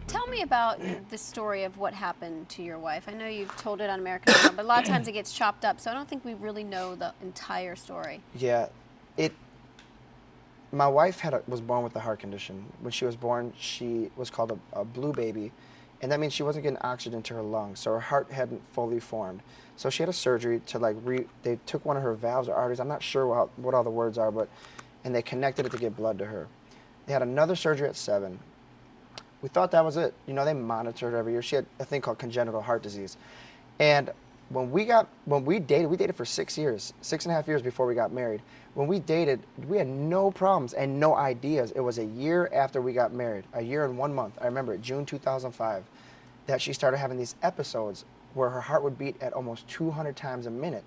Tell me about the story of what happened to your wife. I know you've told it on American Idol, but a lot of times it gets chopped up, so I don't think we really know the entire story. Yeah, it. My wife was born with a heart condition. When she was born, she was called a blue baby, and that means she wasn't getting oxygen to her lungs, so her heart hadn't fully formed. So she had a surgery to they took one of her valves or arteries. I'm not sure what all the words are, and they connected it to get blood to her. They had another surgery at 7. We thought that was it. You know, they monitored her every year. She had a thing called congenital heart disease. And when we dated for 6 years, 6.5 years before we got married. When we dated, we had no problems and no ideas. It was a year after we got married, a year and 1 month. I remember it, June 2005, that she started having these episodes where her heart would beat at almost 200 times a minute.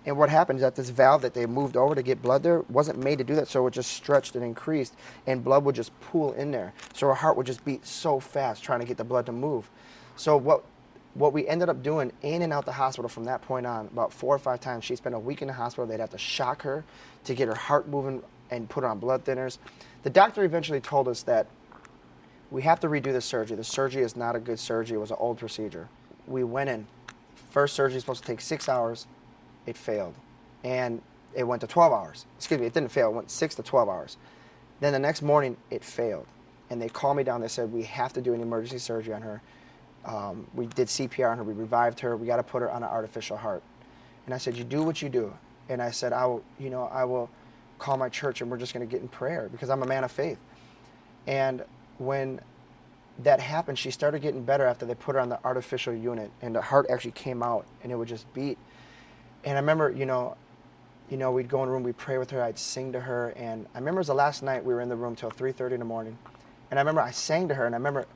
And what happened is that this valve that they moved over to get blood there wasn't made to do that, so it just stretched and increased, and blood would just pool in there. So her heart would just beat so fast trying to get the blood to move. So what we ended up doing in and out the hospital from that point on, about 4 or 5 times, she spent a week in the hospital. They'd have to shock her to get her heart moving and put her on blood thinners. The doctor eventually told us that we have to redo the surgery. The surgery is not a good surgery. It was an old procedure. We went in. First surgery was supposed to take 6 hours. It failed. And it went to 12 hours. Excuse me, it didn't fail. It went 6 to 12 hours. Then the next morning, it failed. And they called me down. They said, we have to do an emergency surgery on her. We did CPR on her. We revived her. We got to put her on an artificial heart. And I said, you do what you do. And I said, I will call my church and we're just going to get in prayer because I'm a man of faith. And when that happened, she started getting better after they put her on the artificial unit, and the heart actually came out and it would just beat. And I remember, we'd go in the room, we'd pray with her, I'd sing to her, and I remember it was the last night we were in the room till 3:30 in the morning. And I remember I sang to her, and I remember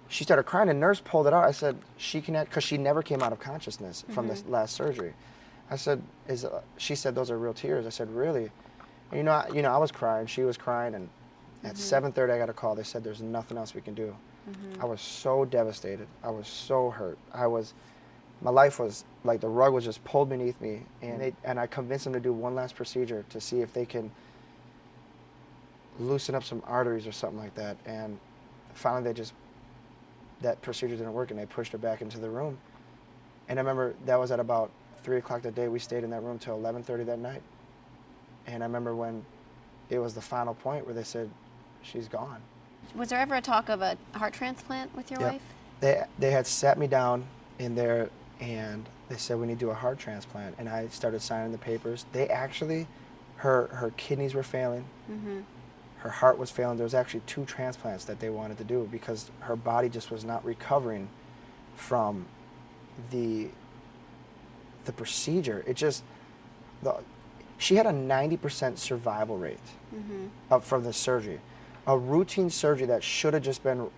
she started crying, and nurse pulled it out. I said, because she never came out of consciousness from this last surgery. I said, she said, those are real tears. I said, really? And I was crying, she was crying, and at 7:30 I got a call. They said, there's nothing else we can do. I was so devastated. I was so hurt. My life was like the rug was just pulled beneath me, and I convinced them to do one last procedure to see if they can loosen up some arteries or something like that. And finally, that procedure didn't work, and they pushed her back into the room. And I remember that was at about 3 o'clock that day. We stayed in that room till 11:30 that night. And I remember when it was the final point where they said, she's gone. Was there ever a talk of a heart transplant with your wife? They had sat me down in there, and they said, we need to do a heart transplant. And I started signing the papers. They actually, her kidneys were failing. Her heart was failing. There was actually 2 transplants that they wanted to do because her body just was not recovering from the procedure. She had a 90% survival rate from the surgery. A routine surgery that should have just been,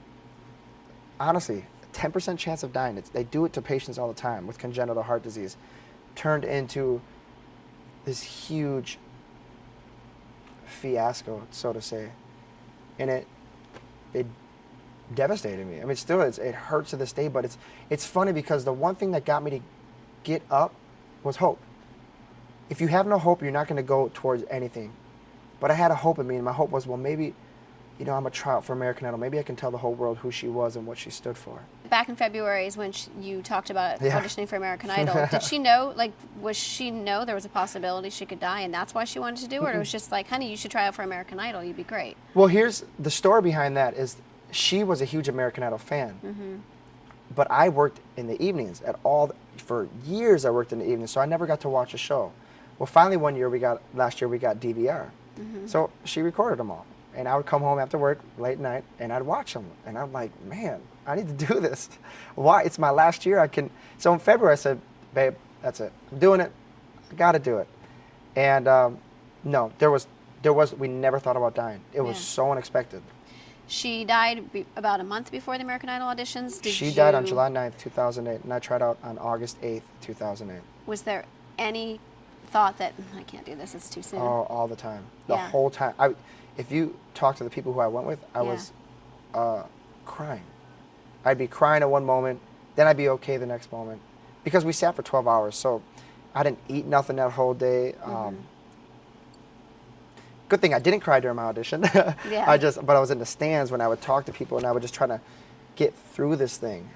honestly, 10% chance of dying. They do it to patients all the time with congenital heart disease. Turned into this huge fiasco, so to say. And it devastated me. I mean, still, it hurts to this day, but it's funny because the one thing that got me to get up was hope. If you have no hope, you're not going to go towards anything. But I had a hope in me, and my hope was, well, maybe, I'm a tryout for American Idol. Maybe I can tell the whole world who she was and what she stood for. Back in February is when you talked about auditioning for American Idol. Did she know, there was a possibility she could die, and that's why she wanted to do it? Or it was just like, honey, you should try out for American Idol. You'd be great. Well, here's the story behind that is she was a huge American Idol fan. But I worked in the evenings for years I worked in the evenings, so I never got to watch a show. Well, finally last year we got DVR. So she recorded them all. And I would come home after work late night and I'd watch them. And I'm like, man, I need to do this. Why? It's my last year. So in February I said, babe, that's it. I'm doing it. I got to do it. And no, we never thought about dying. It was so unexpected. She died about a month before the American Idol auditions. She died on July 9th, 2008, and I tried out on August 8th, 2008. Was there any thought that, I can't do this, it's too soon? Oh, all the time. The whole time. If you talk to the people who I went with, I was crying. I'd be crying at one moment, then I'd be okay the next moment. Because we sat for 12 hours, so I didn't eat nothing that whole day. Good thing I didn't cry during my audition. Yeah. But I was in the stands when I would talk to people, and I would just try to get through this thing.